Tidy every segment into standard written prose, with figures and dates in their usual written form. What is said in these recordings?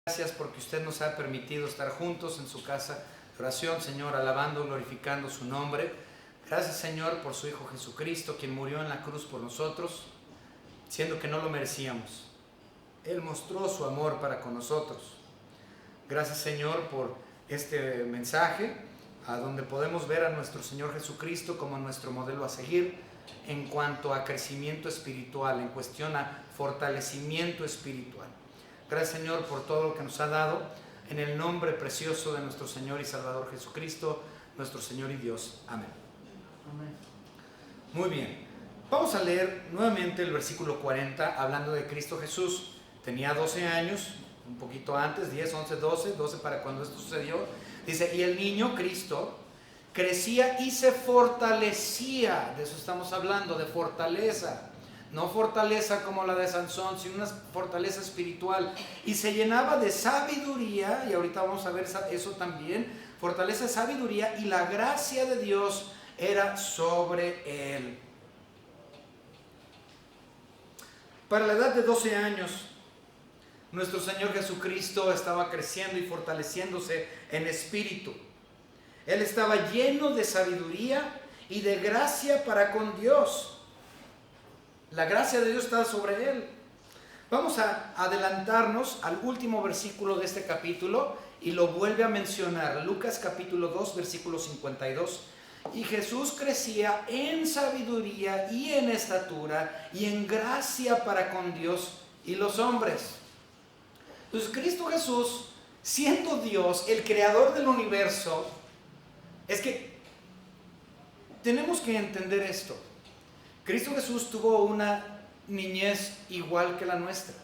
Gracias porque usted nos ha permitido estar juntos en su casa de oración, Señor, alabando, glorificando su nombre. Gracias, Señor, por su Hijo Jesucristo, quien murió en la cruz por nosotros, siendo que no lo merecíamos. Él mostró su amor para con nosotros. Gracias, Señor, por este mensaje, a donde podemos ver a nuestro Señor Jesucristo como nuestro modelo a seguir en cuanto a crecimiento espiritual, en cuestión a fortalecimiento espiritual. Gracias, Señor, por todo lo que nos ha dado, en el nombre precioso de nuestro Señor y Salvador Jesucristo, nuestro Señor y Dios. Amén. Amén. Muy bien, vamos a leer nuevamente el versículo 40, hablando de Cristo Jesús. Tenía 12 años, un poquito antes, 10, 11, 12 para cuando esto sucedió. Dice, y el niño, Cristo, crecía y se fortalecía. De eso estamos hablando, de fortaleza. No fortaleza como la de Sansón, sino una fortaleza espiritual. Y se llenaba de sabiduría, y ahorita vamos a ver eso también, fortaleza de sabiduría, y la gracia de Dios era sobre él. Para la edad de 12 años, nuestro Señor Jesucristo estaba creciendo y fortaleciéndose en espíritu. Él estaba lleno de sabiduría y de gracia para con Dios. La gracia de Dios estaba sobre él. Vamos a adelantarnos al último versículo de este capítulo y lo vuelve a mencionar. Lucas capítulo 2, versículo 52. Y Jesús crecía en sabiduría y en estatura y en gracia para con Dios y los hombres. Entonces Cristo Jesús, siendo Dios, el creador del universo, es que tenemos que entender esto. Cristo Jesús tuvo una niñez igual que la nuestra,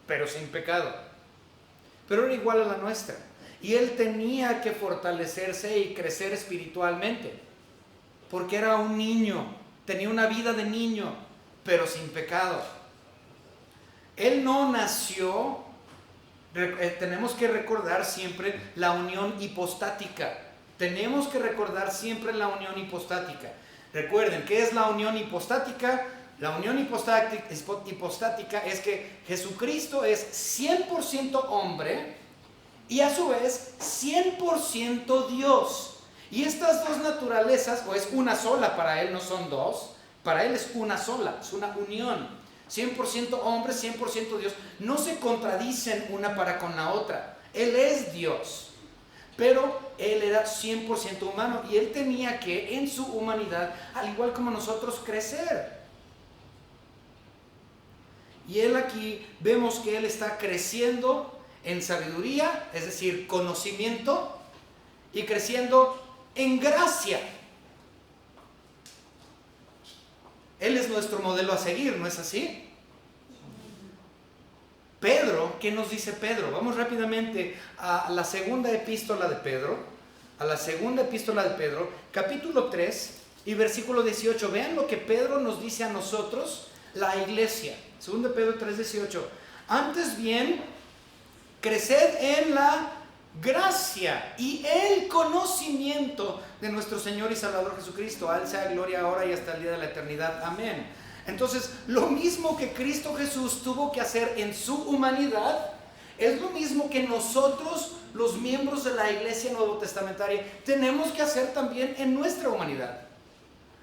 pero sin pecado. Pero era igual a la nuestra. Y Él tenía que fortalecerse y crecer espiritualmente, porque era un niño, tenía una vida de niño, pero sin pecado. Él no nació, tenemos que recordar siempre la unión hipostática. Tenemos que recordar siempre la unión hipostática. Recuerden, ¿qué es la unión hipostática? La unión hipostática es que Jesucristo es 100% hombre y a su vez 100% Dios. Y estas dos naturalezas, o es una sola para Él, no son dos, para Él es una sola, es una unión. 100% hombre, 100% Dios, no se contradicen una para con la otra. Él es Dios. Pero Él era 100% humano y Él tenía que, en su humanidad, al igual como nosotros, crecer. Y Él aquí vemos que Él está creciendo en sabiduría, es decir, conocimiento, y creciendo en gracia. Él es nuestro modelo a seguir, ¿no es así? Pedro, ¿qué nos dice Pedro? Vamos rápidamente a la segunda epístola de Pedro, capítulo 3 y versículo 18. Vean lo que Pedro nos dice a nosotros, la iglesia. Segunda de Pedro 3, 18. Antes bien, creced en la gracia y el conocimiento de nuestro Señor y Salvador Jesucristo. A Él sea gloria ahora y hasta el día de la eternidad. Amén. Entonces, lo mismo que Cristo Jesús tuvo que hacer en su humanidad, es lo mismo que nosotros, los miembros de la iglesia nuevo testamentaria, tenemos que hacer también en nuestra humanidad.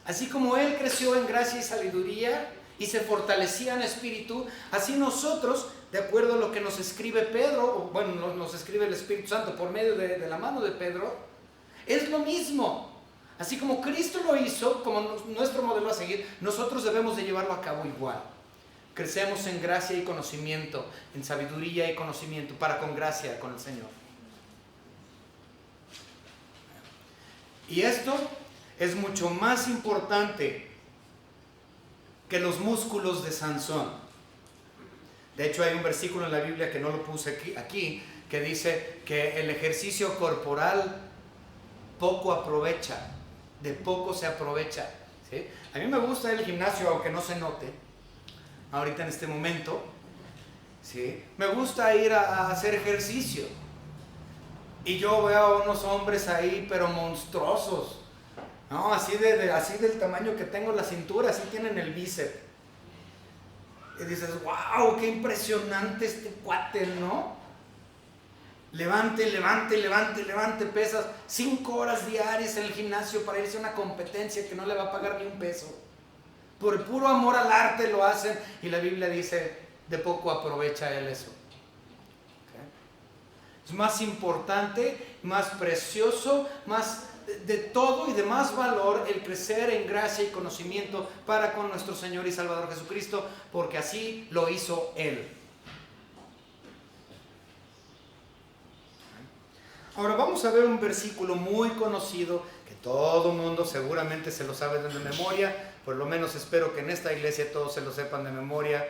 Así como Él creció en gracia y sabiduría y se fortalecía en espíritu, así nosotros, de acuerdo a lo que nos escribe Pedro, bueno, nos escribe el Espíritu Santo por medio de la mano de Pedro, es lo mismo. Así como Cristo lo hizo, como nuestro modelo a seguir, nosotros debemos de llevarlo a cabo igual. Crecemos en gracia y conocimiento, en sabiduría y conocimiento, para con gracia con el Señor. Y esto es mucho más importante que los músculos de Sansón. De hecho, hay un versículo en la Biblia que no lo puse aquí que dice que el ejercicio corporal poco aprovecha. De poco se aprovecha, ¿sí? A mí me gusta el gimnasio, aunque no se note ahorita en este momento, ¿sí? Me gusta ir a hacer ejercicio y yo veo a unos hombres ahí pero monstruosos, ¿no? Así del tamaño que tengo la cintura, así tienen el bíceps y dices, wow, qué impresionante este cuate, ¿no? levante pesas 5 horas diarias en el gimnasio para irse a una competencia que no le va a pagar ni un peso. Por el puro amor al arte lo hacen, y la Biblia dice, de poco aprovecha él eso. Es más importante, más precioso, más de todo y de más valor el crecer en gracia y conocimiento para con nuestro Señor y Salvador Jesucristo, porque así lo hizo Él. Ahora vamos a ver un versículo muy conocido que todo mundo seguramente se lo sabe de memoria, por lo menos espero que en esta iglesia todos se lo sepan de memoria.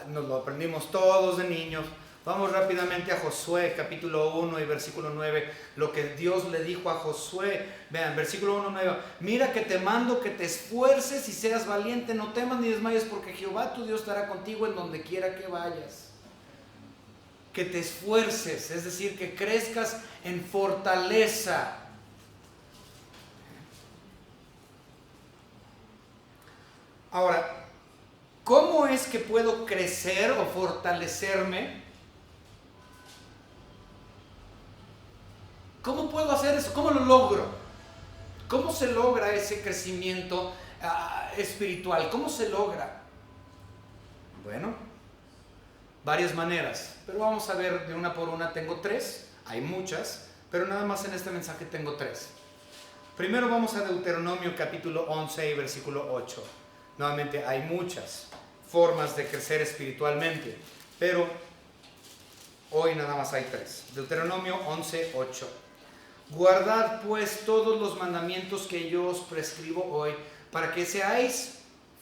Nos lo aprendimos todos de niños. Vamos rápidamente a Josué capítulo 1 y versículo 9, lo que Dios le dijo a Josué. Vean, versículo 1, 9, mira que te mando que te esfuerces y seas valiente, no temas ni desmayes, porque Jehová tu Dios estará contigo en donde quiera que vayas. Que te esfuerces, es decir, que crezcas en fortaleza. Ahora, ¿cómo es que puedo crecer o fortalecerme? ¿Cómo puedo hacer eso? ¿Cómo lo logro? ¿Cómo se logra ese crecimiento espiritual? ¿Cómo se logra? Bueno, varias maneras, pero vamos a ver de una por una. Tengo 3, hay muchas, pero nada más en este mensaje tengo 3. Primero vamos a Deuteronomio capítulo 11 y versículo 8. Nuevamente hay muchas formas de crecer espiritualmente, pero hoy nada más hay 3. Deuteronomio 11, 8. Guardad pues todos los mandamientos que yo os prescribo hoy, para que seáis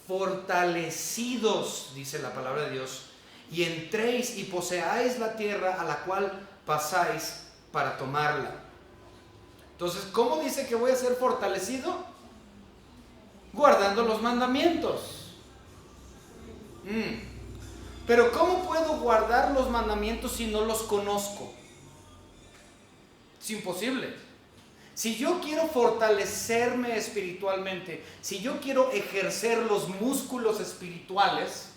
fortalecidos, dice la palabra de Dios, y entréis y poseáis la tierra a la cual pasáis para tomarla. Entonces, ¿cómo dice que voy a ser fortalecido? Guardando los mandamientos. Pero ¿cómo puedo guardar los mandamientos si no los conozco? Es imposible. Si yo quiero fortalecerme espiritualmente, si yo quiero ejercer los músculos espirituales,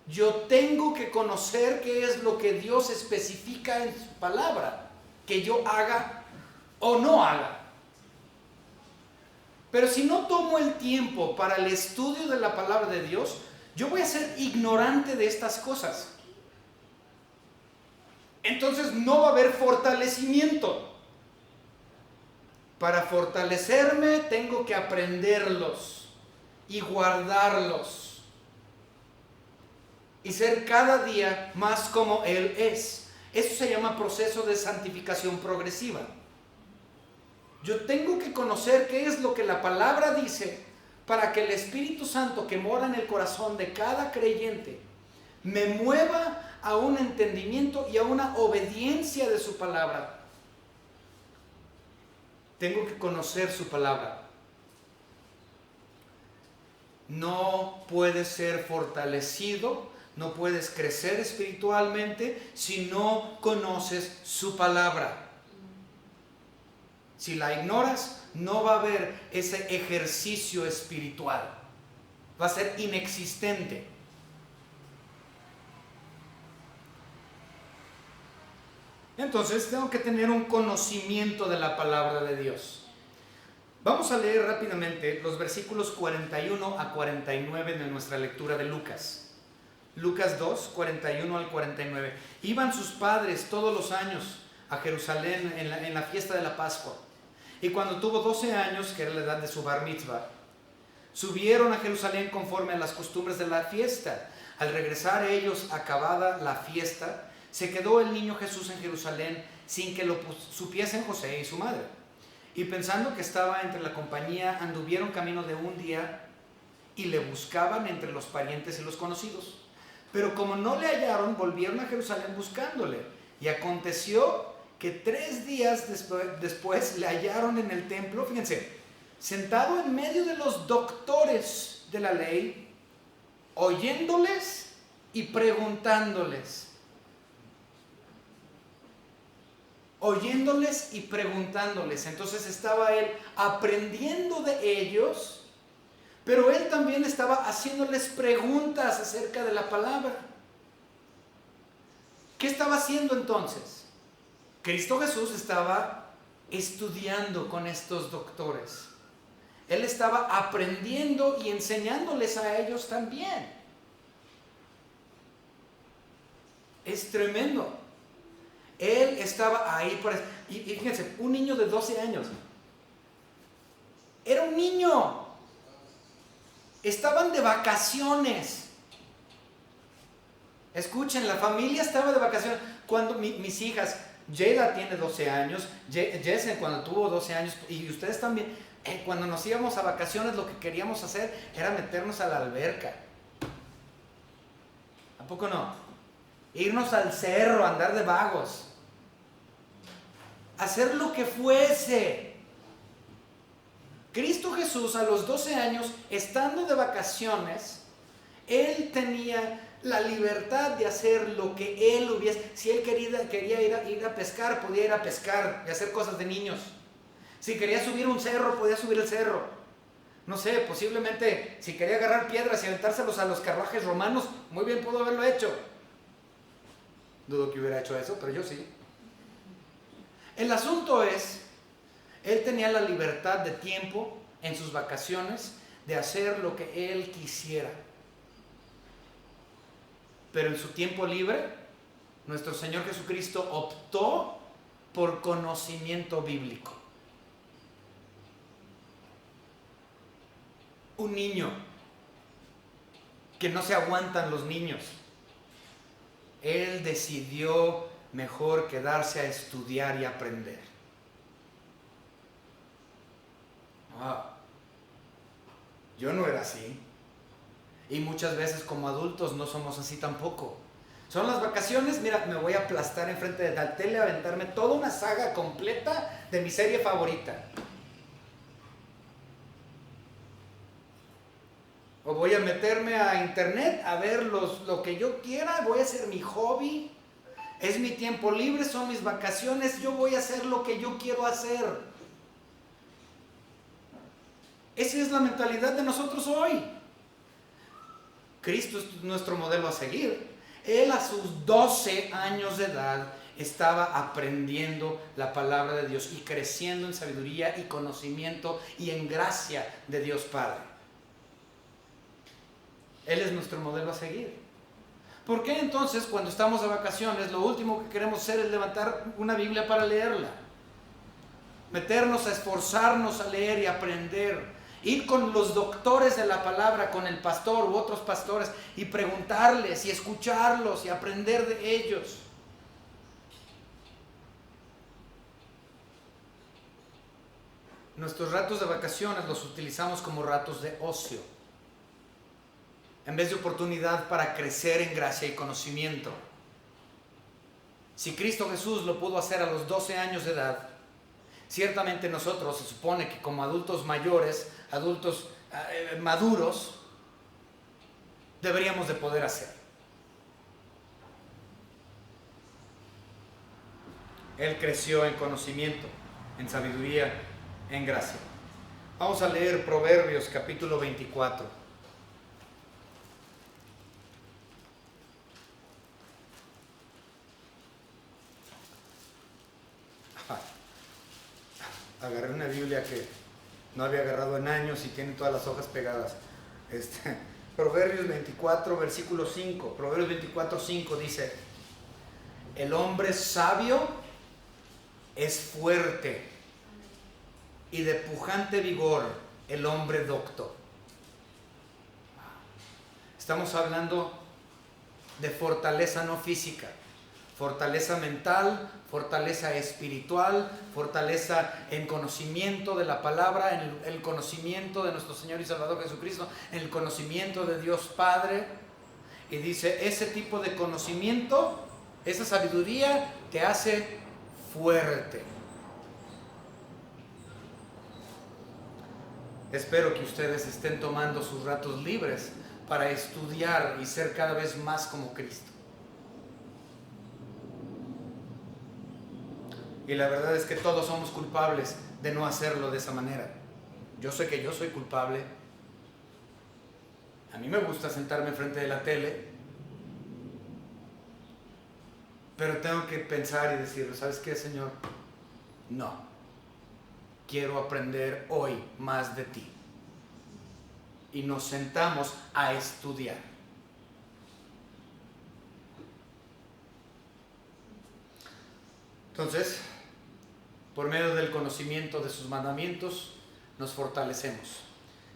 yo tengo que conocer qué es lo que Dios especifica en su palabra, que yo haga o no haga. Pero si no tomo el tiempo para el estudio de la palabra de Dios, yo voy a ser ignorante de estas cosas. Entonces no va a haber fortalecimiento. Para fortalecerme tengo que aprenderlos y guardarlos y ser cada día más como Él es. Eso se llama proceso de santificación progresiva. Yo tengo que conocer qué es lo que la palabra dice para que el Espíritu Santo que mora en el corazón de cada creyente me mueva a un entendimiento y a una obediencia de su palabra. Tengo que conocer su palabra. No puedes ser fortalecido, no puedes crecer espiritualmente si no conoces su palabra. Si la ignoras, no va a haber ese ejercicio espiritual. Va a ser inexistente. Entonces tengo que tener un conocimiento de la palabra de Dios. Vamos a leer rápidamente los versículos 41 a 49 de nuestra lectura de Lucas. Lucas 2, 41 al 49. Iban sus padres todos los años a Jerusalén en la fiesta de la Pascua. Y cuando tuvo 12 años, que era la edad de su bar mitzvah, subieron a Jerusalén conforme a las costumbres de la fiesta. Al regresar ellos, acabada la fiesta, se quedó el niño Jesús en Jerusalén sin que lo supiesen José y su madre. Y pensando que estaba entre la compañía, anduvieron camino de un día y le buscaban entre los parientes y los conocidos. Pero como no le hallaron, volvieron a Jerusalén buscándole. Y aconteció que 3 días después le hallaron en el templo, fíjense, sentado en medio de los doctores de la ley, oyéndoles y preguntándoles. Oyéndoles y preguntándoles. Entonces estaba él aprendiendo de ellos, pero él también estaba haciéndoles preguntas acerca de la palabra. ¿Qué estaba haciendo entonces? Cristo Jesús estaba estudiando con estos doctores. Él estaba aprendiendo y enseñándoles a ellos también. Es tremendo. Él estaba ahí para... Y fíjense, un niño de 12 años. Era un niño. Estaban de vacaciones. Escuchen, la familia estaba de vacaciones. Cuando mis hijas, Jada tiene 12 años, Jessen cuando tuvo 12 años, y ustedes también, cuando nos íbamos a vacaciones lo que queríamos hacer era meternos a la alberca. ¿A poco no? Irnos al cerro, andar de vagos. Hacer lo que fuese. Cristo Jesús a los 12 años, estando de vacaciones, Él tenía la libertad de hacer lo que Él hubiese. Si Él quería ir a pescar, podía ir a pescar y hacer cosas de niños. Si quería subir un cerro, podía subir el cerro. No sé, posiblemente si quería agarrar piedras y aventárselos a los carruajes romanos, muy bien pudo haberlo hecho. Dudo que hubiera hecho eso, pero yo sí. El asunto es, Él tenía la libertad de tiempo en sus vacaciones de hacer lo que Él quisiera. Pero en su tiempo libre, nuestro Señor Jesucristo optó por conocimiento bíblico. Un niño, que no se aguantan los niños, Él decidió mejor quedarse a estudiar y aprender. Yo no era así. Y muchas veces como adultos no somos así tampoco. Son las vacaciones, mira, me voy a aplastar enfrente de la tele, a aventarme toda una saga completa de mi serie favorita. O voy a meterme a internet a ver lo que yo quiera, voy a hacer mi hobby. Es mi tiempo libre, son mis vacaciones, yo voy a hacer lo que yo quiero hacer. Esa es la mentalidad de nosotros hoy. Cristo es nuestro modelo a seguir. Él a sus 12 años de edad estaba aprendiendo la palabra de Dios y creciendo en sabiduría y conocimiento y en gracia de Dios Padre. Él es nuestro modelo a seguir. ¿Por qué entonces cuando estamos de vacaciones lo último que queremos hacer es levantar una Biblia para leerla? Meternos a esforzarnos a leer y aprender. Ir con los doctores de la palabra, con el pastor u otros pastores y preguntarles y escucharlos y aprender de ellos. Nuestros ratos de vacaciones los utilizamos como ratos de ocio, en vez de oportunidad para crecer en gracia y conocimiento. Si Cristo Jesús lo pudo hacer a los 12 años de edad, ciertamente nosotros, se supone que como adultos mayores, adultos maduros, deberíamos de poder hacer. Él creció en conocimiento, en sabiduría, en gracia. Vamos a leer Proverbios capítulo 24. Agarré una Biblia que no había agarrado en años y tiene todas las hojas pegadas. Proverbios 24, versículo 5. Proverbios 24, 5 dice: el hombre sabio es fuerte y de pujante vigor el hombre docto. Estamos hablando de fortaleza no física, fortaleza mental, fortaleza espiritual, fortaleza en conocimiento de la palabra, en el conocimiento de nuestro Señor y Salvador Jesucristo, en el conocimiento de Dios Padre. Y dice, ese tipo de conocimiento, esa sabiduría te hace fuerte. Espero que ustedes estén tomando sus ratos libres para estudiar y ser cada vez más como Cristo. Y la verdad es que todos somos culpables de no hacerlo de esa manera. Yo sé que yo soy culpable. A mí me gusta sentarme enfrente de la tele Pero tengo que pensar y decir, ¿sabes qué, Señor? No. Quiero aprender hoy más de ti. Y nos sentamos a estudiar. Entonces, por medio del conocimiento de sus mandamientos, nos fortalecemos.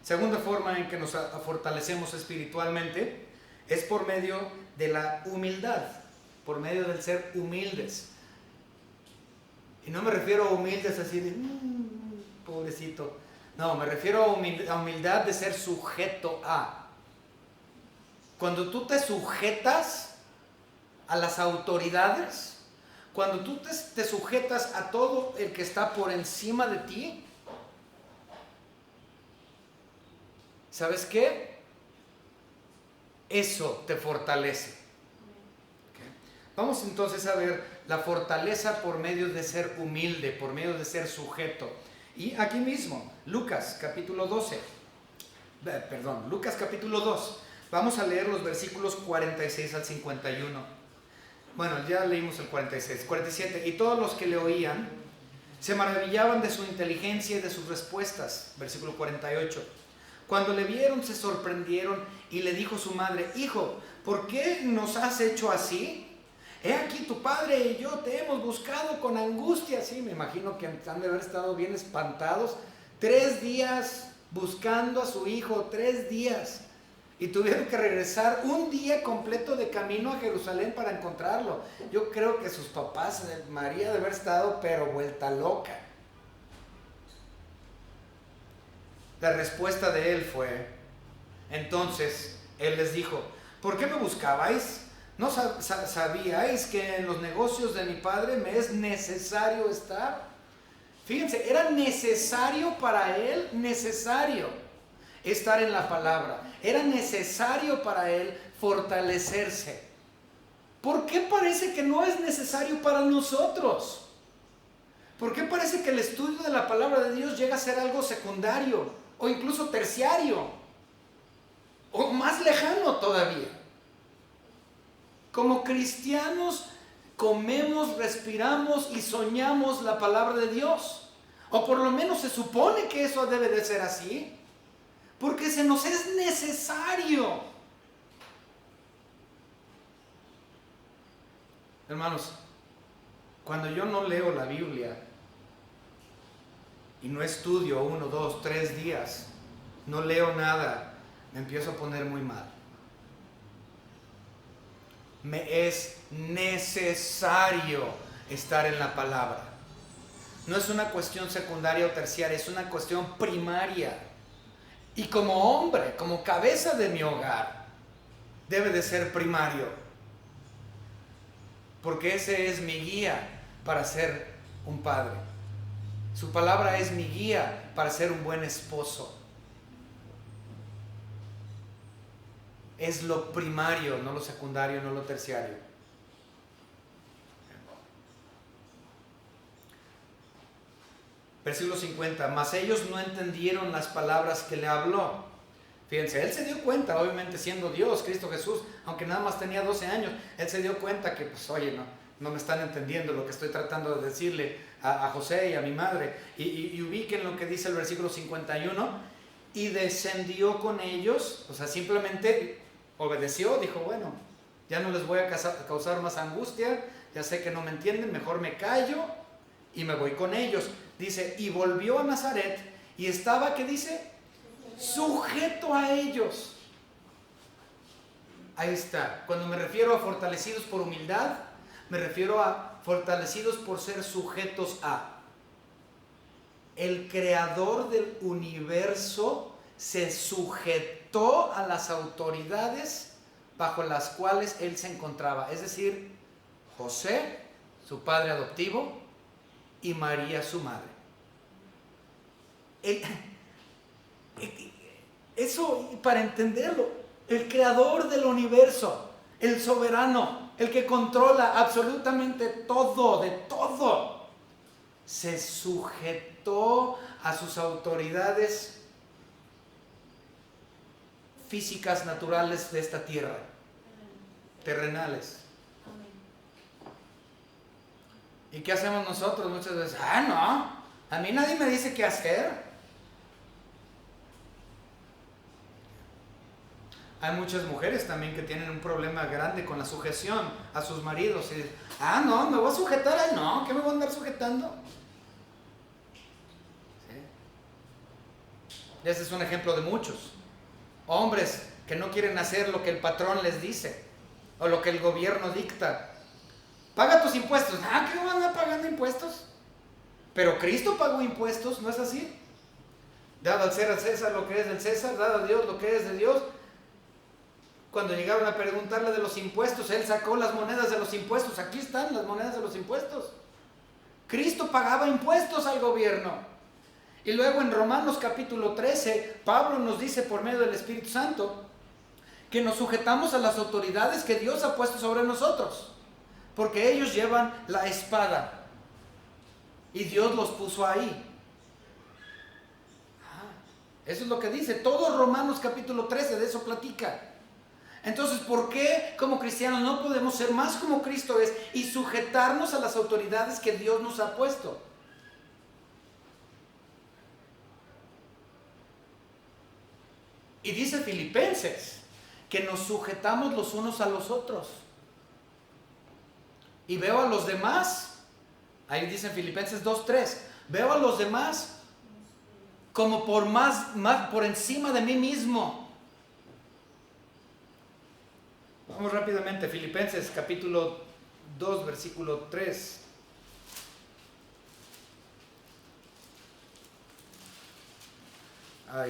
Segunda forma en que nos fortalecemos espiritualmente es por medio de la humildad, por medio del ser humildes. Y no me refiero a humildes así de, pobrecito. No, me refiero a humildad de ser sujeto a. Cuando tú te sujetas a las autoridades, cuando tú te sujetas a todo el que está por encima de ti, ¿sabes qué? Eso te fortalece. ¿Okay? Vamos entonces a ver la fortaleza por medio de ser humilde, por medio de ser sujeto. Y aquí mismo, Lucas capítulo 2. Vamos a leer los versículos 46 al 51. Bueno, ya leímos el 46, 47. Y todos los que le oían se maravillaban de su inteligencia y de sus respuestas. Versículo 48. Cuando le vieron se sorprendieron y le dijo su madre: Hijo, ¿por qué nos has hecho así? He aquí tu padre y yo te hemos buscado con angustia. Sí, me imagino que han de haber estado bien espantados. 3 días buscando a su hijo, 3 días. Y tuvieron que regresar un día completo de camino a Jerusalén para encontrarlo. Yo creo que sus papás, María, de haber estado pero vuelta loca. La respuesta de él fue: entonces él les dijo: ¿por qué me buscabais? ¿No sabíais que en los negocios de mi padre me es necesario estar? Fíjense, era necesario para él, estar en la palabra. Era necesario para él fortalecerse. ¿Por qué parece que no es necesario para nosotros? ¿Por qué parece que el estudio de la palabra de Dios llega a ser algo secundario o incluso terciario o más lejano todavía? Como cristianos comemos, respiramos y soñamos la palabra de Dios, o por lo menos se supone que eso debe de ser así, porque se nos es necesario. Hermanos, cuando yo no leo la Biblia y no estudio 1, 2, 3 días, no leo nada, me empiezo a poner muy mal. Me es necesario estar en la palabra. No es una cuestión secundaria o terciaria, es una cuestión primaria. Y como hombre, como cabeza de mi hogar, debe de ser primario. Porque ese es mi guía para ser un padre. Su palabra es mi guía para ser un buen esposo. Es lo primario, no lo secundario, no lo terciario. Versículo 50. Mas ellos no entendieron las palabras que le habló. Fíjense, él se dio cuenta, obviamente siendo Dios, Cristo Jesús, aunque nada más tenía 12 años, él se dio cuenta que, pues, oye, no me están entendiendo lo que estoy tratando de decirle a José y a mi madre. Y ubiquen lo que dice el versículo 51. Y descendió con ellos, o sea, simplemente obedeció, dijo: bueno, ya no les voy a causar más angustia, ya sé que no me entienden, mejor me callo y me voy con ellos. Dice, y volvió a Nazaret y estaba, ¿qué dice? Sujeto a ellos. Ahí está. Cuando me refiero a fortalecidos por humildad, me refiero a fortalecidos por ser sujetos a. El creador del universo se sujetó a las autoridades bajo las cuales él se encontraba. Es decir, José, su padre adoptivo, y María, su madre. Eso, para entenderlo, el creador del universo, el soberano, el que controla absolutamente todo, de todo, se sujetó a sus autoridades físicas, naturales de esta tierra, terrenales. ¿Y qué hacemos nosotros muchas veces? No, a mí nadie me dice qué hacer. Hay muchas mujeres también que tienen un problema grande con la sujeción a sus maridos. Y dicen, no, me voy a sujetar a él. No, ¿qué me voy a andar sujetando? ¿Sí? Ese es un ejemplo de muchos. Hombres que no quieren hacer lo que el patrón les dice o lo que el gobierno dicta. Paga tus impuestos. ¿Qué me van a andar pagando impuestos? Pero Cristo pagó impuestos, ¿no es así? Dado al César lo que es del César, dado a Dios lo que es de Dios. Cuando llegaron a preguntarle de los impuestos, él sacó las monedas de los impuestos. Aquí están las monedas de los impuestos. Cristo pagaba impuestos al gobierno. Y luego en Romanos capítulo 13, Pablo nos dice por medio del Espíritu Santo que nos sujetamos a las autoridades que Dios ha puesto sobre nosotros, porque ellos llevan la espada y Dios los puso ahí. Eso es lo que dice todo Romanos capítulo 13, de eso platica. Entonces, ¿por qué como cristianos no podemos ser más como Cristo es y sujetarnos a las autoridades que Dios nos ha puesto? Y dice Filipenses que nos sujetamos los unos a los otros. Y veo a los demás, ahí dice en Filipenses 2:3, veo a los demás como por encima de mí mismo. Vamos rápidamente, Filipenses capítulo 2, versículo 3.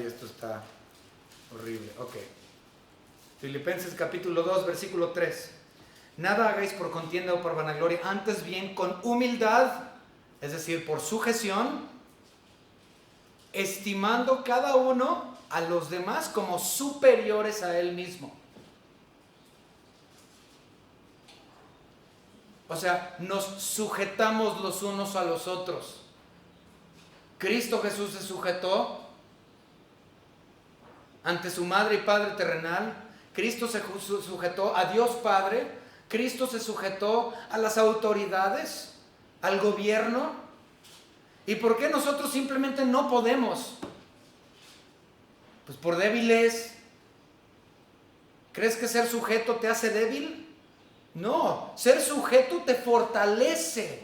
Esto está horrible. Ok. Filipenses capítulo 2, versículo 3. Nada hagáis por contienda o por vanagloria, antes bien con humildad, es decir, por sujeción, estimando cada uno a los demás como superiores a él mismo. O sea, nos sujetamos los unos a los otros. Cristo Jesús se sujetó ante su madre y padre terrenal. Cristo se sujetó a Dios Padre. Cristo se sujetó a las autoridades, al gobierno. ¿Y por qué nosotros simplemente no podemos? Pues por débiles. ¿Crees que ser sujeto te hace débil? No, ser sujeto te fortalece.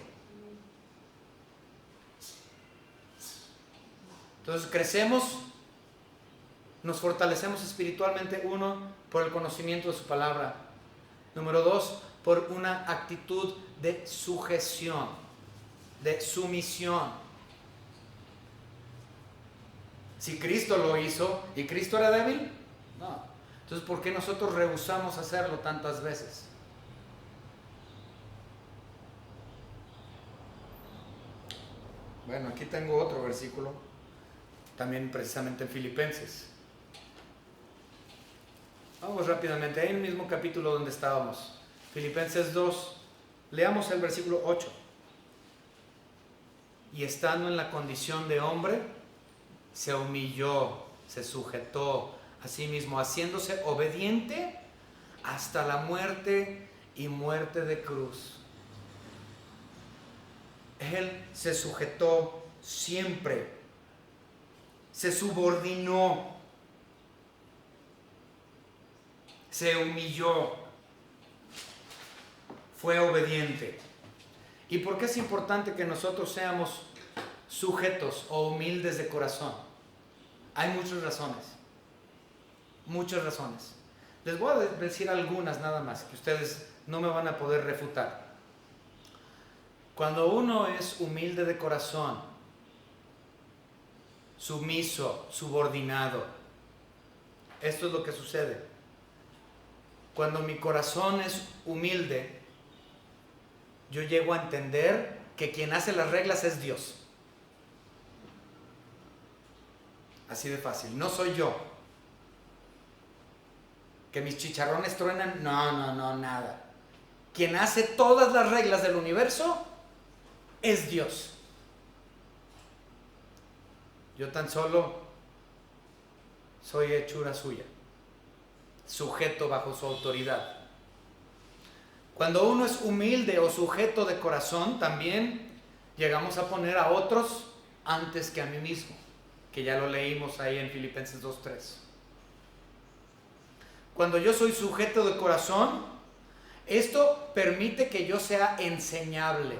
Entonces crecemos, nos fortalecemos espiritualmente, uno, por el conocimiento de su palabra. Número dos, por una actitud de sujeción, de sumisión. Si Cristo lo hizo y Cristo era débil, no. Entonces, ¿por qué nosotros rehusamos hacerlo tantas veces? Bueno, aquí tengo otro versículo, también precisamente en Filipenses. Vamos rápidamente, ahí en el mismo capítulo donde estábamos, Filipenses 2, leamos el versículo 8. Y estando en la condición de hombre, se humilló, se sujetó a sí mismo, haciéndose obediente hasta la muerte y muerte de cruz. Él se sujetó siempre, se subordinó, se humilló, fue obediente. ¿Y por qué es importante que nosotros seamos sujetos o humildes de corazón? Hay muchas razones, muchas razones. Les voy a decir algunas nada más, que ustedes no me van a poder refutar. Cuando uno es humilde de corazón, sumiso, subordinado, esto es lo que sucede. Cuando mi corazón es humilde, yo llego a entender que quien hace las reglas es Dios. Así de fácil, no soy yo. Que mis chicharrones truenan, no, nada. Quien hace todas las reglas del universo es Dios. Yo tan solo soy hechura suya, sujeto bajo su autoridad. Cuando uno es humilde o sujeto de corazón, también llegamos a poner a otros antes que a mí mismo, que ya lo leímos ahí en Filipenses 2:3. Cuando yo soy sujeto de corazón, esto permite que yo sea enseñable.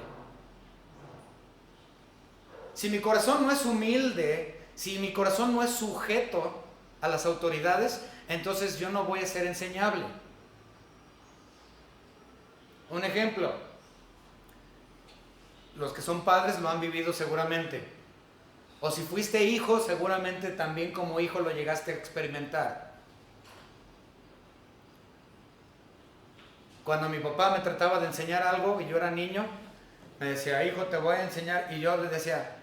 Si mi corazón no es humilde, si mi corazón no es sujeto a las autoridades, entonces yo no voy a ser enseñable. Un ejemplo, los que son padres lo han vivido seguramente, o si fuiste hijo, seguramente también como hijo lo llegaste a experimentar. Cuando mi papá me trataba de enseñar algo y yo era niño, me decía, hijo, te voy a enseñar, y yo le decía,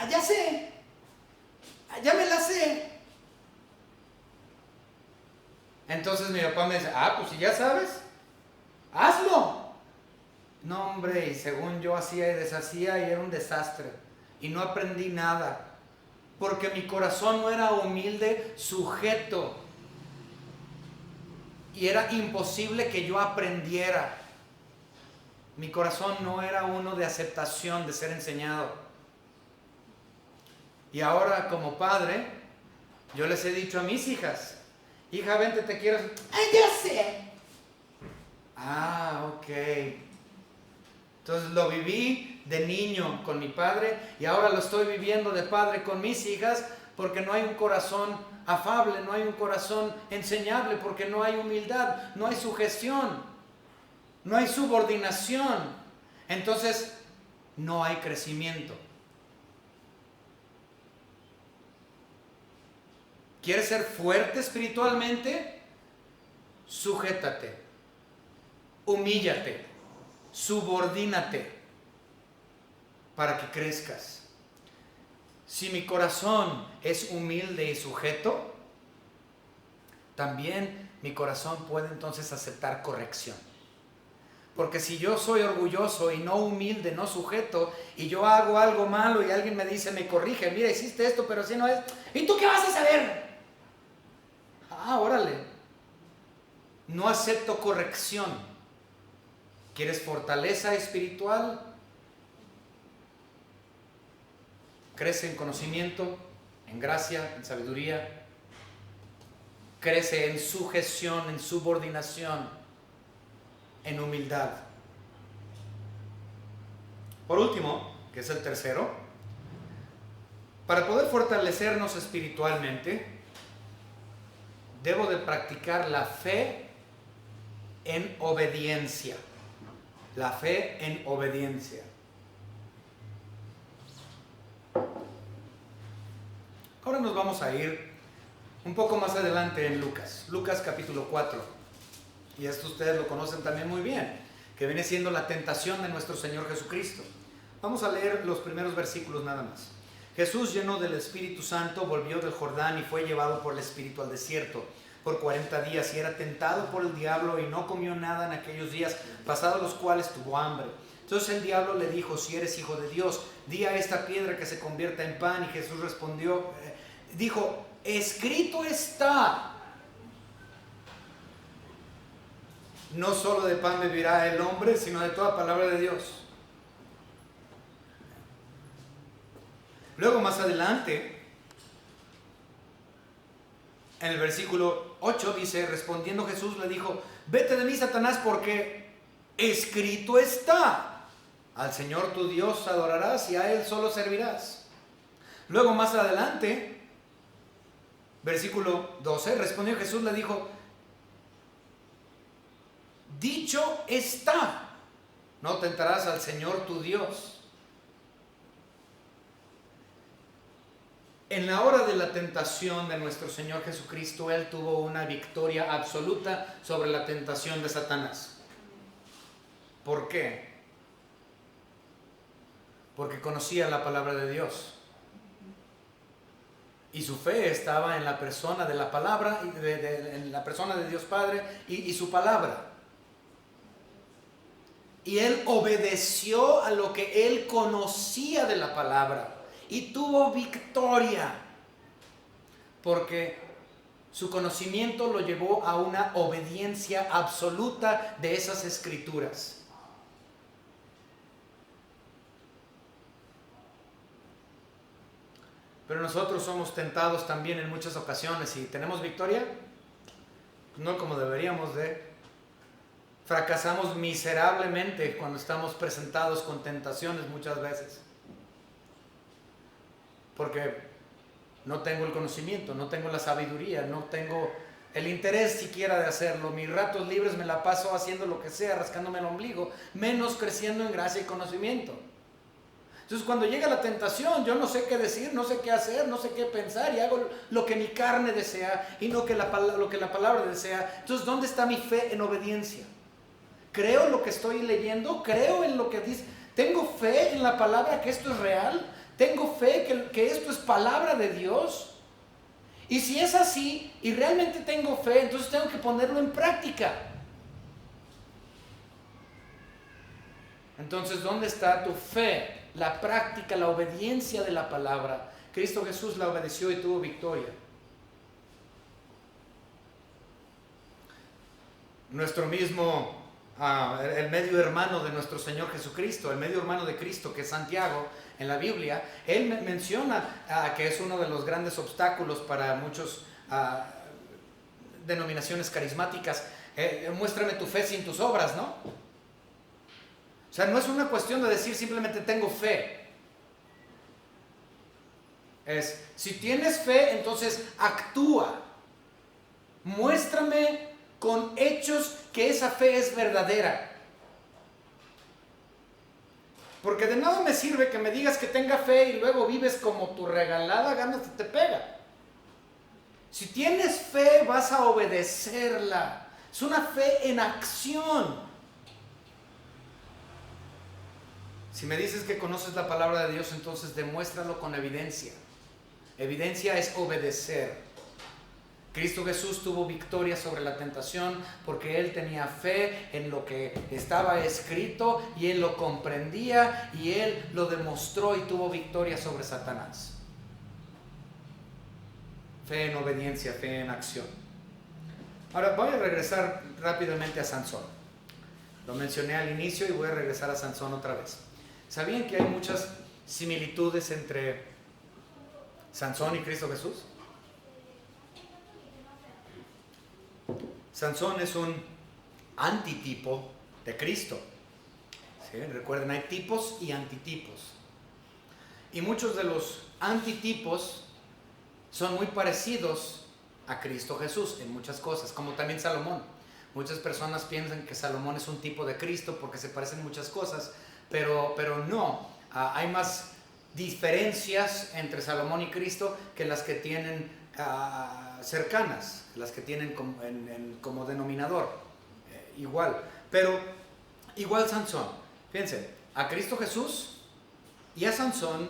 ya sé, ya me la sé. Entonces mi papá me dice, pues si ya sabes, hazlo. No, hombre, y según yo hacía y deshacía y era un desastre. Y no aprendí nada. Porque mi corazón no era humilde, sujeto. Y era imposible que yo aprendiera. Mi corazón no era uno de aceptación, de ser enseñado. Y ahora como padre, yo les he dicho a mis hijas, hija, vente, te quiero. Ya sé. Ok. Entonces lo viví de niño con mi padre y ahora lo estoy viviendo de padre con mis hijas, porque no hay un corazón afable, no hay un corazón enseñable, porque no hay humildad, no hay sujeción, no hay subordinación. Entonces no hay crecimiento. ¿Quieres ser fuerte espiritualmente? Sujétate, humíllate, subordínate para que crezcas. Si mi corazón es humilde y sujeto, también mi corazón puede entonces aceptar corrección. Porque si yo soy orgulloso y no humilde, no sujeto, y yo hago algo malo y alguien me dice, me corrige, mira, hiciste esto, pero así no es, ¿y tú qué vas a saber? Órale. No acepto corrección. ¿Quieres fortaleza espiritual? Crece en conocimiento, en gracia, en sabiduría. Crece en sujeción, en subordinación, en humildad. Por último, que es el tercero, para poder fortalecernos espiritualmente, debo de practicar la fe en obediencia. La fe en obediencia. Ahora nos vamos a ir un poco más adelante en Lucas. Lucas capítulo 4. Y esto ustedes lo conocen también muy bien, que viene siendo la tentación de nuestro Señor Jesucristo. Vamos a leer los primeros versículos nada más. Jesús, lleno del Espíritu Santo, volvió del Jordán y fue llevado por el Espíritu al desierto por 40 días y era tentado por el diablo y no comió nada en aquellos días, pasados los cuales tuvo hambre. Entonces el diablo le dijo, si eres hijo de Dios, di a esta piedra que se convierta en pan. Y Jesús respondió, dijo, escrito está, no solo de pan vivirá el hombre, sino de toda palabra de Dios. Luego más adelante, en el versículo 8 dice, respondiendo Jesús le dijo, vete de mí, Satanás, porque escrito está, al Señor tu Dios adorarás y a Él solo servirás. Luego más adelante, versículo 12, respondió Jesús, le dijo, dicho está, no tentarás al Señor tu Dios. En la hora de la tentación de nuestro Señor Jesucristo, Él tuvo una victoria absoluta sobre la tentación de Satanás. ¿Por qué? Porque conocía la palabra de Dios. Y su fe estaba en la persona de la palabra, en la persona de Dios Padre y su palabra. Y Él obedeció a lo que Él conocía de la palabra. Y tuvo victoria, porque Su conocimiento lo llevó a una obediencia absoluta de esas escrituras. Pero nosotros somos tentados también en muchas ocasiones y tenemos victoria, no como deberíamos de. Fracasamos miserablemente cuando estamos presentados con tentaciones muchas veces. Porque no tengo el conocimiento, no tengo la sabiduría, no tengo el interés siquiera de hacerlo. Mis ratos libres me la paso haciendo lo que sea, rascándome el ombligo, menos creciendo en gracia y conocimiento. Entonces cuando llega la tentación, yo no sé qué decir, no sé qué hacer, no sé qué pensar y hago lo que mi carne desea y no lo que la palabra desea. Entonces, ¿dónde está mi fe en obediencia? ¿Creo lo que estoy leyendo? ¿Creo en lo que dice? ¿Tengo fe en la palabra que esto es real? ¿Tengo fe que esto es palabra de Dios? Y si es así y realmente tengo fe, entonces tengo que ponerlo en práctica. Entonces, ¿dónde está tu fe? La práctica, la obediencia de la palabra. Cristo Jesús la obedeció y tuvo victoria. Nuestro mismo, el medio hermano de nuestro Señor Jesucristo, el medio hermano de Cristo, que es Santiago, en la Biblia, él menciona que es uno de los grandes obstáculos para muchas denominaciones carismáticas. Muéstrame tu fe sin tus obras, ¿no? O sea, no es una cuestión de decir simplemente tengo fe. Es, si tienes fe, entonces actúa. Muéstrame con hechos que esa fe es verdadera. Porque de nada me sirve que me digas que tenga fe y luego vives como tu regalada gana te pega. Si tienes fe, vas a obedecerla. Es una fe en acción. Si me dices que conoces la palabra de Dios, entonces demuéstralo con evidencia. Evidencia es obedecer. Cristo Jesús tuvo victoria sobre la tentación porque Él tenía fe en lo que estaba escrito y Él lo comprendía y Él lo demostró y tuvo victoria sobre Satanás. Fe en obediencia, fe en acción. Ahora voy a regresar rápidamente a Sansón. Lo mencioné al inicio y voy a regresar a Sansón otra vez. ¿Sabían que hay muchas similitudes entre Sansón y Cristo Jesús? Sansón es un antitipo de Cristo. ¿Sí? Recuerden, hay tipos y antitipos. Y muchos de los antitipos son muy parecidos a Cristo Jesús en muchas cosas, como también Salomón. Muchas personas piensan que Salomón es un tipo de Cristo porque se parecen muchas cosas, pero no. Hay más diferencias entre Salomón y Cristo que las que tienen cercanas, las que tienen como denominador igual. Pero igual Sansón, fíjense, a Cristo Jesús y a Sansón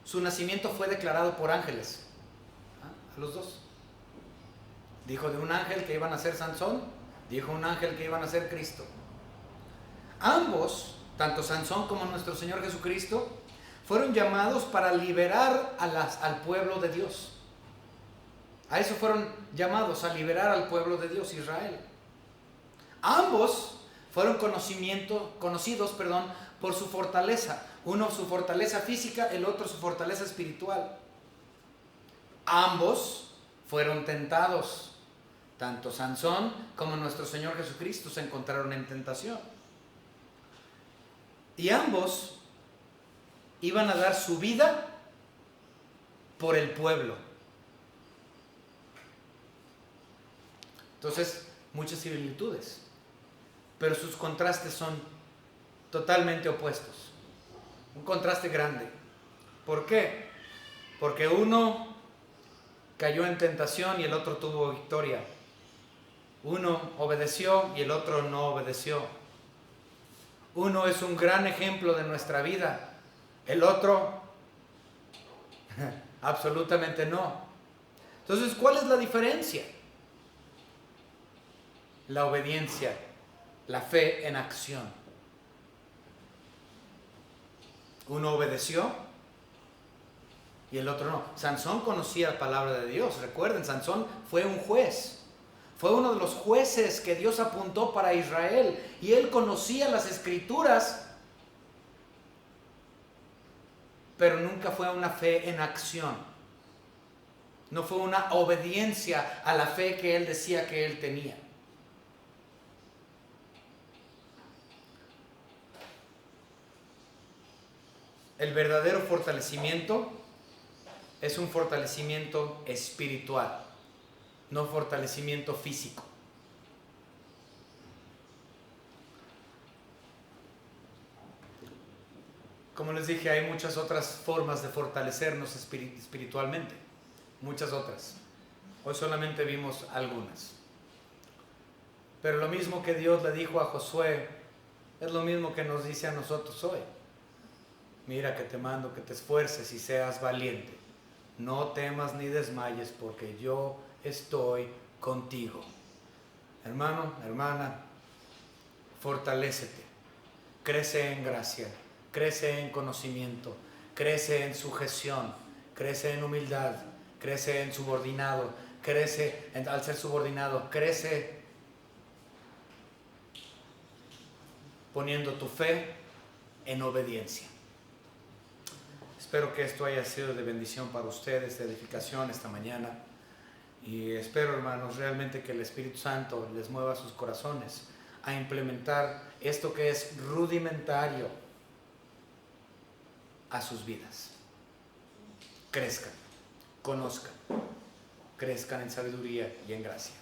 su nacimiento fue declarado por ángeles, a los dos. Dijo de un ángel que iban a ser Sansón, dijo un ángel que iban a ser Cristo. Ambos, tanto Sansón como nuestro Señor Jesucristo, fueron llamados para liberar al pueblo de Dios. A eso fueron llamados, a liberar al pueblo de Dios, Israel. Ambos fueron conocidos por su fortaleza. Uno su fortaleza física, el otro su fortaleza espiritual. Ambos fueron tentados. Tanto Sansón como nuestro Señor Jesucristo se encontraron en tentación. Y ambos iban a dar su vida por el pueblo. Entonces, muchas similitudes, pero sus contrastes son totalmente opuestos. Un contraste grande. ¿Por qué? Porque uno cayó en tentación y el otro tuvo victoria. Uno obedeció y el otro no obedeció. Uno es un gran ejemplo de nuestra vida, el otro absolutamente no. Entonces, ¿cuál es la diferencia? La obediencia, la fe en acción. Uno obedeció y el otro no. Sansón conocía la palabra de Dios. Recuerden, Sansón fue un juez. Fue uno de los jueces que Dios apuntó para Israel. Y él conocía las escrituras, pero nunca fue una fe en acción. No fue una obediencia a la fe que él decía que él tenía. El verdadero fortalecimiento es un fortalecimiento espiritual, no fortalecimiento físico. Como les dije, hay muchas otras formas de fortalecernos espiritualmente, muchas otras. Hoy solamente vimos algunas. Pero lo mismo que Dios le dijo a Josué, es lo mismo que nos dice a nosotros hoy. Mira que te mando que te esfuerces y seas valiente. No temas ni desmayes, porque yo estoy contigo. Hermano, hermana, fortalécete. Crece en gracia, crece en conocimiento, crece en sujeción, crece en humildad, crece en subordinado, crece al ser subordinado, crece poniendo tu fe en obediencia. Espero que esto haya sido de bendición para ustedes, de edificación esta mañana. Y espero, hermanos, realmente que el Espíritu Santo les mueva sus corazones a implementar esto que es rudimentario a sus vidas. Crezcan, conozcan, crezcan en sabiduría y en gracia.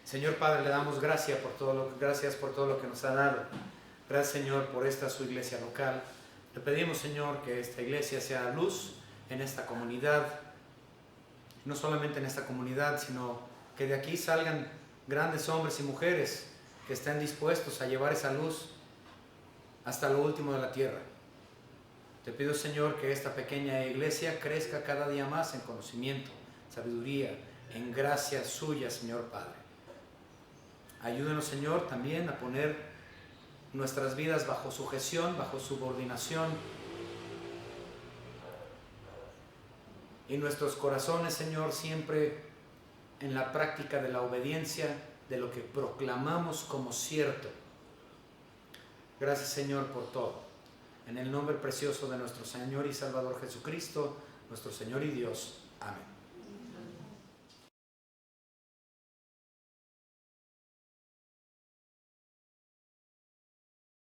Señor Padre, le damos gracias por todo lo que nos ha dado. Gracias, Señor, por esta su iglesia local. Le pedimos, Señor, que esta iglesia sea luz en esta comunidad, no solamente en esta comunidad, sino que de aquí salgan grandes hombres y mujeres que estén dispuestos a llevar esa luz hasta lo último de la tierra. Te pido, Señor, que esta pequeña iglesia crezca cada día más en conocimiento, sabiduría, en gracia suya, Señor Padre. Ayúdenos, Señor, también a poner nuestras vidas bajo sujeción, bajo subordinación, y nuestros corazones, Señor, siempre en la práctica de la obediencia, de lo que proclamamos como cierto. Gracias, Señor, por todo. En el nombre precioso de nuestro Señor y Salvador Jesucristo, nuestro Señor y Dios. Amén.